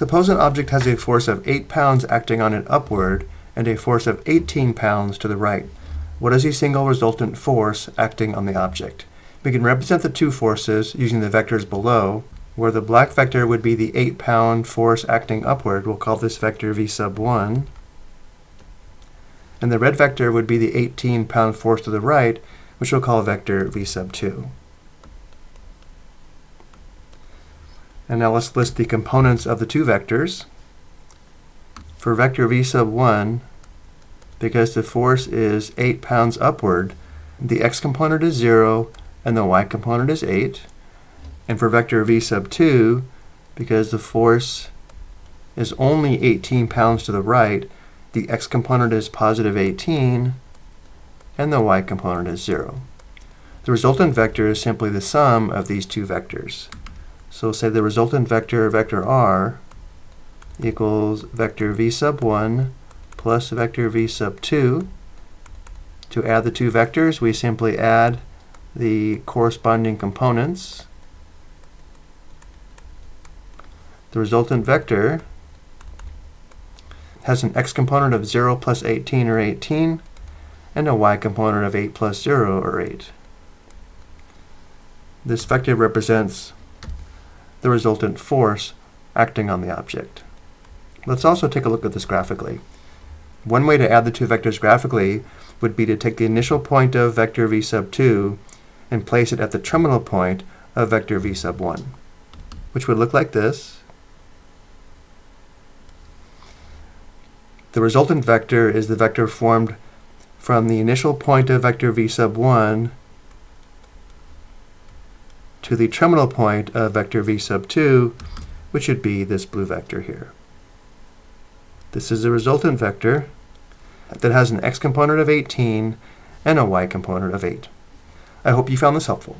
Suppose an object has a force of 8 pounds acting on it upward and a force of 18 pounds to the right. What is the single resultant force acting on the object? We can represent the two forces using the vectors below, where the black vector would be the 8-pound force acting upward. We'll call this vector v sub 1. And the red vector would be the 18-pound force to the right, which we'll call vector v sub 2. And now let's list the components of the two vectors. For vector v sub 1, because the force is 8 pounds upward, the x component is 0 and the y component is 8. And for vector v sub 2, because the force is only 18 pounds to the right, the x component is positive 18 and the y component is 0. The resultant vector is simply the sum of these two vectors. So we'll say the resultant vector, vector r, equals vector v sub 1 plus vector v sub 2. To add the two vectors, we simply add the corresponding components. The resultant vector has an x component of 0 plus 18 or 18, and a y component of 8 plus 0 or 8. This vector represents the resultant force acting on the object. Let's also take a look at this graphically. One way to add the two vectors graphically would be to take the initial point of vector v sub 2 and place it at the terminal point of vector v sub 1, which would look like this. The resultant vector is the vector formed from the initial point of vector v sub 1 to the terminal point of vector v sub 2, which should be this blue vector here. This is the resultant vector that has an x component of 18 and a y component of 8. I hope you found this helpful.